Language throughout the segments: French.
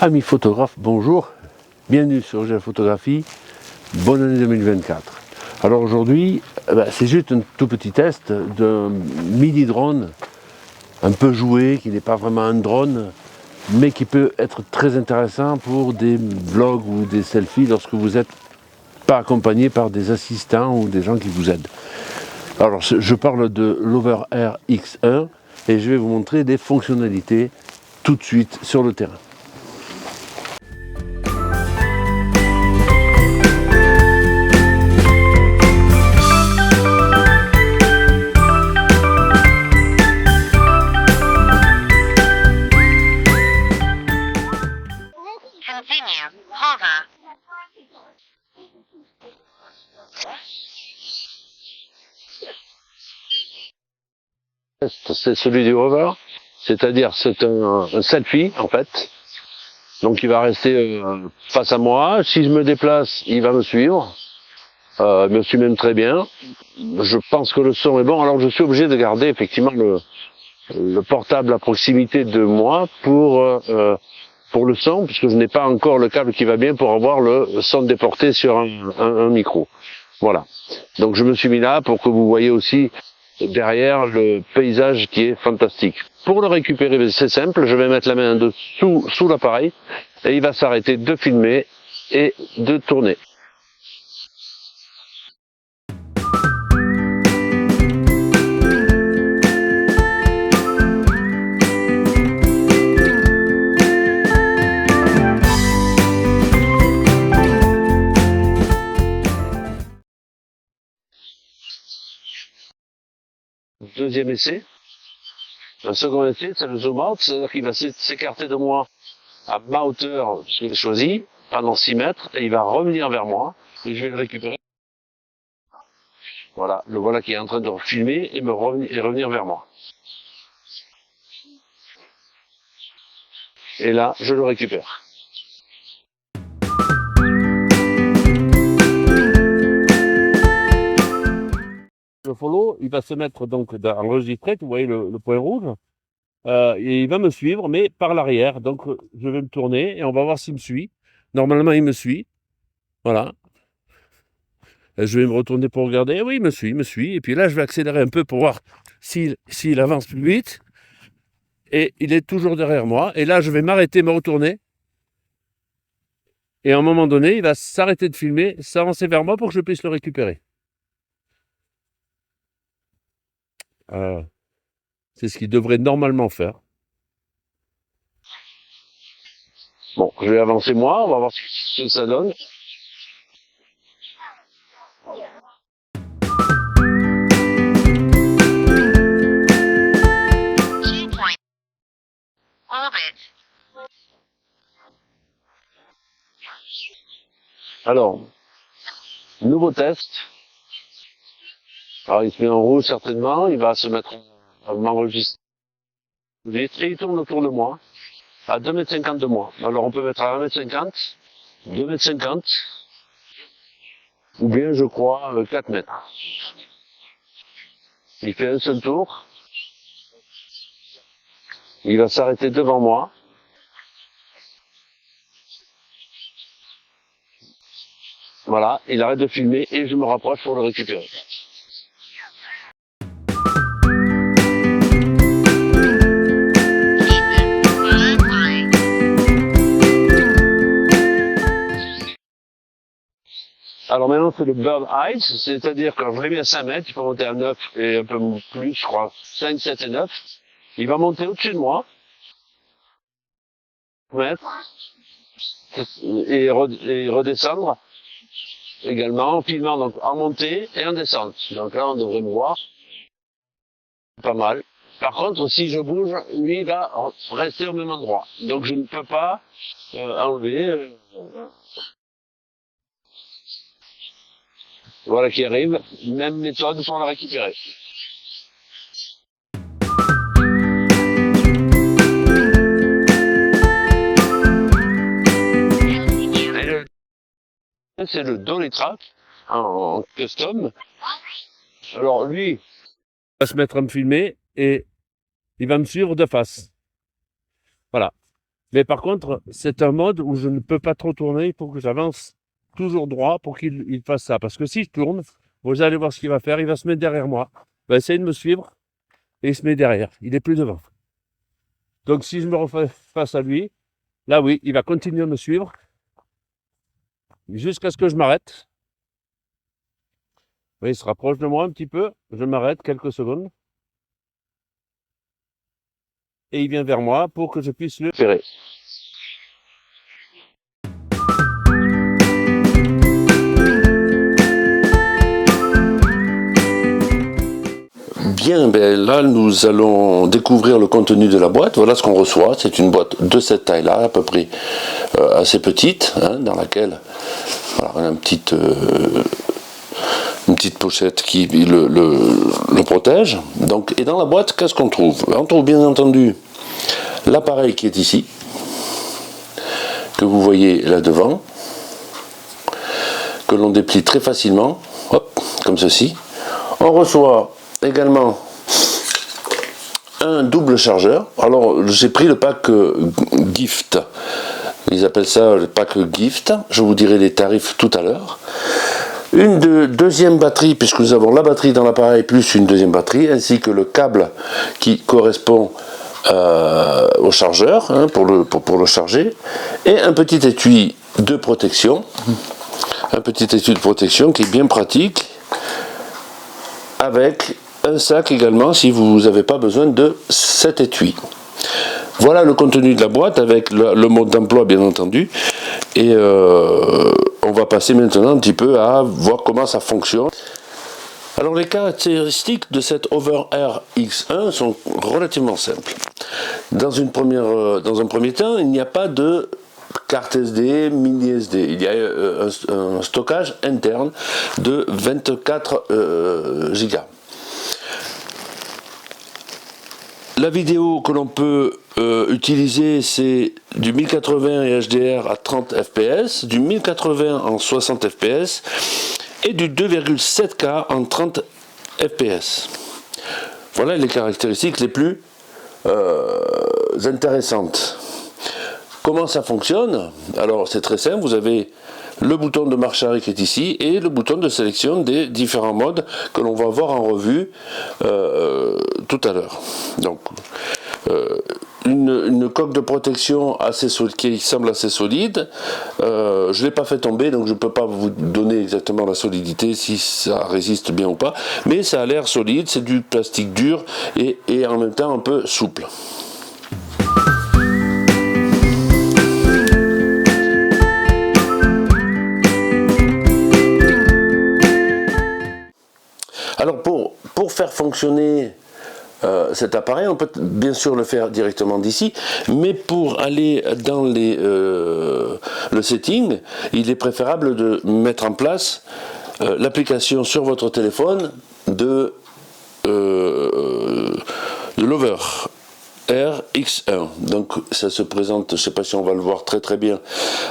Amis photographes, bonjour, bienvenue sur GL Photographie, bonne année 2024. Alors aujourd'hui, c'est juste un tout petit test d'un mini drone, un peu joué, qui n'est pas vraiment un drone, mais qui peut être très intéressant pour des vlogs ou des selfies lorsque vous n'êtes pas accompagné par des assistants ou des gens qui vous aident. Alors je parle de l'Over-Air X1 et je vais vous montrer des fonctionnalités tout de suite sur le terrain. C'est celui du hover, c'est-à-dire c'est un selfie en fait. Donc il va rester face à moi. Si je me déplace, il va me suivre. Il me suit même très bien. Je pense que le son est bon. Alors je suis obligé de garder effectivement le portable à proximité de moi pour le son, puisque je n'ai pas encore le câble qui va bien pour avoir le son déporté sur un micro. Voilà. Donc je me suis mis là pour que vous voyez aussi derrière le paysage qui est fantastique. Pour le récupérer, c'est simple, je vais mettre la main dessous sous l'appareil et il va s'arrêter de filmer et de tourner. Deuxième essai. Un second essai, c'est le zoom out, c'est-à-dire qu'il va s'écarter de moi à ma hauteur, je l'ai choisi, pendant 6 mètres, et il va revenir vers moi, et je vais le récupérer. Voilà, le voilà qui est en train de filmer et revenir vers moi. Et là, je le récupère. Le follow, il va se mettre donc enregistré, vous voyez le point rouge, et il va me suivre, mais par l'arrière. Donc je vais me tourner et on va voir s'il me suit. Normalement, il me suit. Voilà. Et je vais me retourner pour regarder. Oui, il me suit. Et puis là, je vais accélérer un peu pour voir s'il avance plus vite. Et il est toujours derrière moi. Et là, je vais m'arrêter, me retourner. Et à un moment donné, il va s'arrêter de filmer, s'avancer vers moi pour que je puisse le récupérer. C'est ce qu'il devrait normalement faire. Bon, je vais avancer moi, on va voir ce que ça donne. Alors, nouveau test. Alors, il se met en rouge certainement, il va se mettre à m'enregistrer. Et il tourne autour de moi, à 2,50 m de moi. Alors, on peut mettre à 1,50 m, 2,50 m, ou bien, je crois, 4 mètres. Il fait un seul tour. Il va s'arrêter devant moi. Voilà, il arrête de filmer et je me rapproche pour le récupérer. Alors maintenant c'est le bird height, c'est-à-dire quand je l'ai mis à 5 mètres, il faut monter à 9 et un peu plus, je crois, 5, 7 et 9. Il va monter au-dessus de moi, et redescendre également en filmant donc en montée et en descente. Donc là on devrait me voir pas mal. Par contre si je bouge, lui il va rester au même endroit. Donc je ne peux pas enlever. Voilà qui arrive, même méthode pour la récupérer. C'est le Dolly Track en custom. Alors lui, il va se mettre à me filmer et il va me suivre de face. Voilà. Mais par contre, c'est un mode où je ne peux pas trop tourner. Il faut que j'avance toujours droit pour qu'il fasse ça. Parce que si je tourne, vous allez voir ce qu'il va faire. Il va se mettre derrière moi. Il va essayer de me suivre et il se met derrière. Il est plus devant. Donc si je me refais face à lui, là oui, il va continuer à me suivre jusqu'à ce que je m'arrête. Oui, il se rapproche de moi un petit peu. Je m'arrête quelques secondes. Et il vient vers moi pour que je puisse le ferrer. Bien, ben là nous allons découvrir le contenu de la boîte. Voilà ce qu'on reçoit. C'est une boîte de cette taille-là, à peu près assez petite, hein, dans laquelle voilà, on a une petite pochette qui le protège. Donc, et dans la boîte, qu'est-ce qu'on trouve? On trouve bien entendu l'appareil qui est ici, que vous voyez là devant, que l'on déplie très facilement, hop, comme ceci. On reçoit également un double chargeur. Alors j'ai pris le pack gift, ils appellent ça le pack gift, je vous dirai les tarifs tout à l'heure. Une deuxième batterie, puisque nous avons la batterie dans l'appareil plus une deuxième batterie, ainsi que le câble qui correspond au chargeur, hein, pour le charger, et un petit étui de protection, qui est bien pratique, avec un sac également si vous n'avez pas besoin de cet étui. Voilà le contenu de la boîte avec le mode d'emploi bien entendu, et on va passer maintenant un petit peu à voir comment ça fonctionne. Alors les caractéristiques de cette Overair X1 sont relativement simples. Dans un premier temps, il n'y a pas de carte SD, mini SD. Il y a un stockage interne de 24 Go. La vidéo que l'on peut utiliser, c'est du 1080 et HDR à 30 fps, du 1080 en 60 fps et du 2,7K en 30 fps. Voilà les caractéristiques les plus intéressantes. Comment ça fonctionne? Alors c'est très simple, vous avez le bouton de marche arrière qui est ici et le bouton de sélection des différents modes que l'on va voir en revue tout à l'heure. Donc une coque de protection qui semble assez solide. Je ne l'ai pas fait tomber, donc je ne peux pas vous donner exactement la solidité, si ça résiste bien ou pas, mais ça a l'air solide, c'est du plastique dur et en même temps un peu souple. Alors pour faire fonctionner cet appareil, on peut bien sûr le faire directement d'ici, mais pour aller dans le setting, il est préférable de mettre en place l'application sur votre téléphone de l'Overair X1. Donc ça se présente, je ne sais pas si on va le voir très bien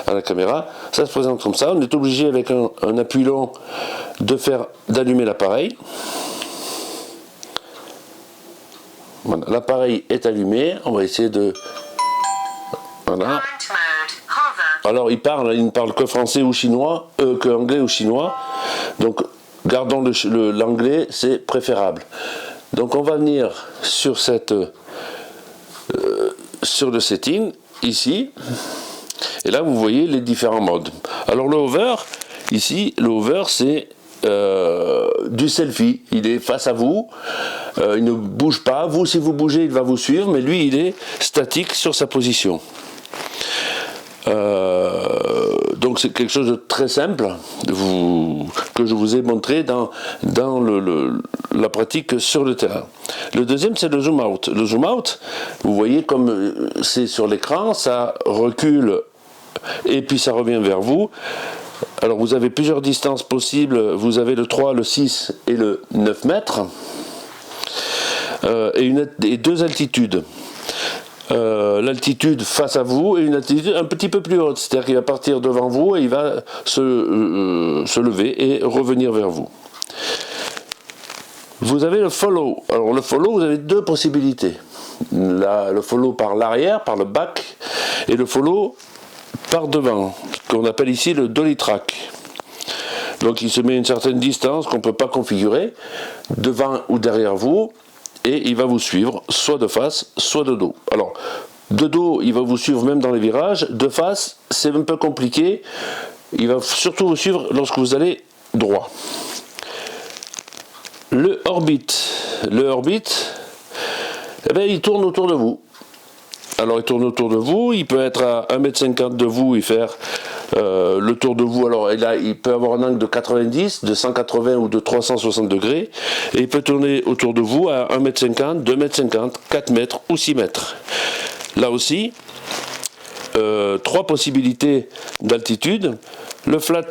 à la caméra, ça se présente comme ça. On est obligé avec un appui long d'allumer l'appareil. Voilà, l'appareil est allumé, on va essayer de... Voilà. Alors il ne parle que français ou chinois, que anglais ou chinois, donc gardons l'anglais, c'est préférable. Donc on va venir sur le setting, ici, et là vous voyez les différents modes. Alors le hover, ici, le hover c'est du selfie, il est face à vous, il ne bouge pas, vous si vous bougez il va vous suivre, mais lui il est statique sur sa position. Donc c'est quelque chose de très simple que je vous ai montré dans la pratique sur le terrain. Le deuxième c'est le zoom out. Le zoom out, vous voyez comme c'est sur l'écran, ça recule et puis ça revient vers vous. Alors vous avez plusieurs distances possibles, vous avez le 3, le 6 et le 9 mètres, et deux altitudes. L'altitude face à vous et une altitude un petit peu plus haute, c'est-à-dire qu'il va partir devant vous et il va se lever et revenir vers vous. Vous avez le follow. Alors le follow, vous avez deux possibilités. Le follow par l'arrière, par le back, et le follow par devant, qu'on appelle ici le dolly track. Donc il se met une certaine distance qu'on ne peut pas configurer, devant ou derrière vous, et il va vous suivre, soit de face, soit de dos. Alors, de dos, il va vous suivre même dans les virages, de face, c'est un peu compliqué, il va surtout vous suivre lorsque vous allez droit. Le orbit, eh bien, il tourne autour de vous. Alors il tourne autour de vous, il peut être à 1,50 m de vous et faire le tour de vous. Alors là, il peut avoir un angle de 90, de 180 ou de 360 degrés. Et il peut tourner autour de vous à 1,50 m, 2,50 m, 4 mètres ou 6 mètres. Là aussi, 3 possibilités d'altitude. Le flat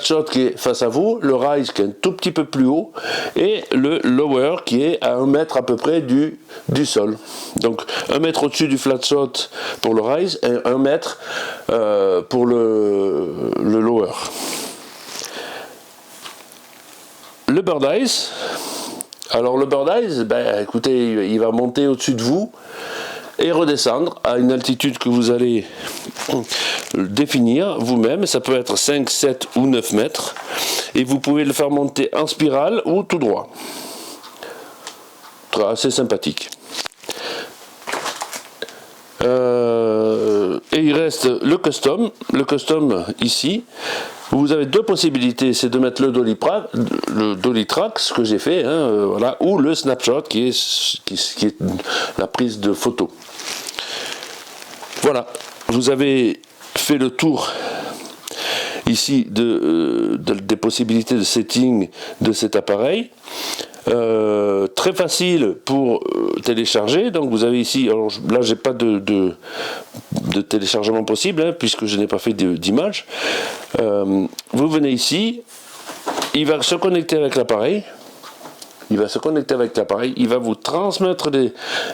shot qui est face à vous, le rise qui est un tout petit peu plus haut, et le lower qui est à 1 mètre à peu près du sol. Donc 1 mètre au-dessus du flat shot pour le rise et 1 mètre pour le lower. Le bird eyes, alors le bird eyes, ben, écoutez, il va monter au-dessus de vous et redescendre à une altitude que vous allez définir vous-même. Ça peut être 5, 7 ou 9 mètres. Et vous pouvez le faire monter en spirale ou tout droit. Assez sympathique. Et il reste le custom. Le custom ici. Vous avez 2 possibilités, c'est de mettre le dolly track, ce que j'ai fait, voilà, ou le snapshot qui est la prise de photo. Voilà, vous avez fait le tour ici des possibilités de setting de cet appareil. Très facile pour télécharger. Donc vous avez ici, alors là j'ai pas de téléchargement possible puisque je n'ai pas fait d'image. Vous venez ici, il va se connecter avec l'appareil. Il va vous transmettre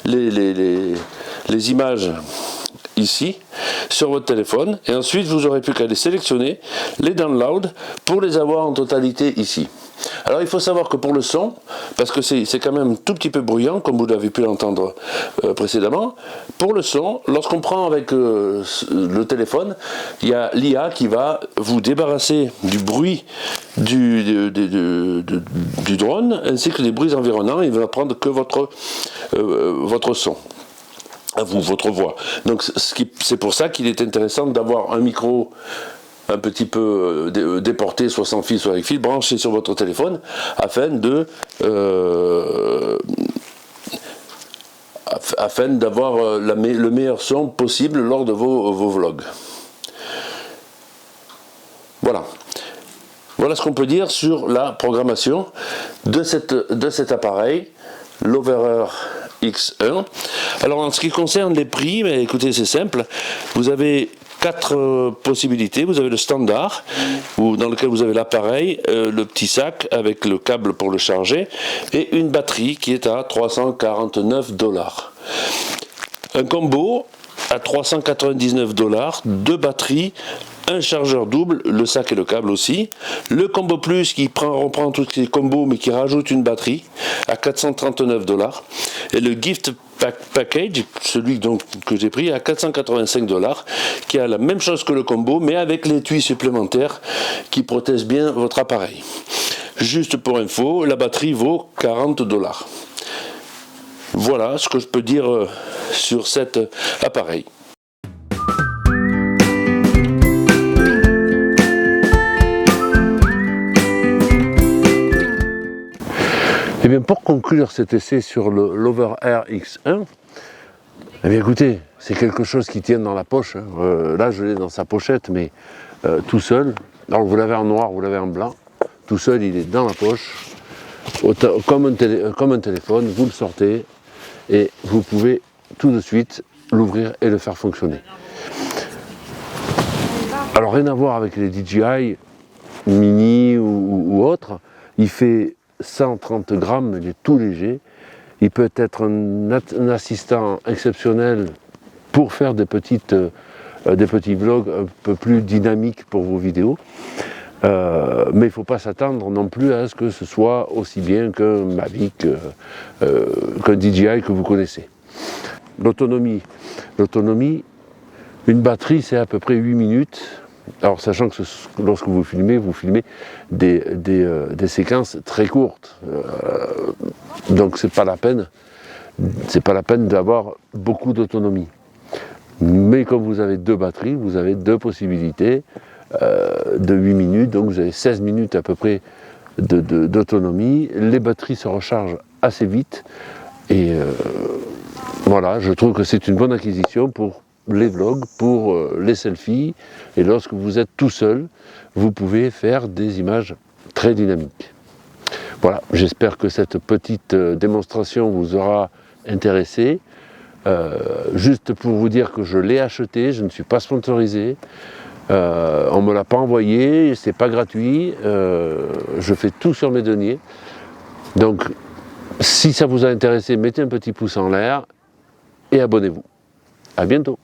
les images ici sur votre téléphone, et ensuite vous aurez plus qu'à les sélectionner, les download pour les avoir en totalité ici. Alors il faut savoir que pour le son, parce que c'est quand même un tout petit peu bruyant comme vous l'avez pu l'entendre précédemment, pour le son, lorsqu'on prend avec le téléphone, il y a l'IA qui va vous débarrasser du bruit du drone ainsi que des bruits environnants. Il va prendre que votre son, à vous, votre voix. Donc c'est pour ça qu'il est intéressant d'avoir un micro un petit peu déporté, soit sans fil, soit avec fil, branché sur votre téléphone, afin d'avoir le meilleur son possible lors de vos vlogs. Voilà. Voilà ce qu'on peut dire sur la programmation de cet appareil, l'Overer X1. Alors en ce qui concerne les prix, mais écoutez, c'est simple. Vous avez 4 possibilités. Vous avez le standard, dans lequel vous avez l'appareil, le petit sac avec le câble pour le charger, et une batterie qui est à 349 $. Un combo à 399 $, 2 batteries, un chargeur double, le sac et le câble aussi. Le combo plus qui reprend tous ces combos mais qui rajoute une batterie à 439 $. Et le gift package, celui que j'ai pris à 485 $, qui a la même chose que le combo mais avec l'étui supplémentaire qui protège bien votre appareil. Juste pour info, la batterie vaut 40 $. Voilà ce que je peux dire sur cet appareil. Et bien pour conclure cet essai sur l'Overer X1, eh bien écoutez, c'est quelque chose qui tient dans la poche. Là je l'ai dans sa pochette, mais tout seul. Alors vous l'avez en noir, vous l'avez en blanc. Tout seul, il est dans la poche. Comme un téléphone, vous le sortez et vous pouvez tout de suite l'ouvrir et le faire fonctionner. Alors rien à voir avec les DJI Mini ou autres. Il fait 130 grammes, il est tout léger. Il peut être un assistant exceptionnel pour faire des petits vlogs un peu plus dynamiques pour vos vidéos. Mais il ne faut pas s'attendre non plus à ce que ce soit aussi bien qu'un Mavic, qu'un DJI que vous connaissez. L'autonomie, Une batterie, c'est à peu près 8 minutes. Alors, sachant que lorsque vous filmez des séquences très courtes. Donc, c'est pas la peine d'avoir beaucoup d'autonomie. Mais comme vous avez 2 batteries, vous avez 2 possibilités de 8 minutes, donc vous avez 16 minutes à peu près d'autonomie. Les batteries se rechargent assez vite et voilà, je trouve que c'est une bonne acquisition pour les vlogs, pour les selfies, et lorsque vous êtes tout seul, vous pouvez faire des images très dynamiques. Voilà, j'espère que cette petite démonstration vous aura intéressé. Juste pour vous dire que je l'ai acheté, je ne suis pas sponsorisé, on ne me l'a pas envoyé, c'est pas gratuit, je fais tout sur mes deniers. Donc, si ça vous a intéressé, mettez un petit pouce en l'air et abonnez-vous. À bientôt.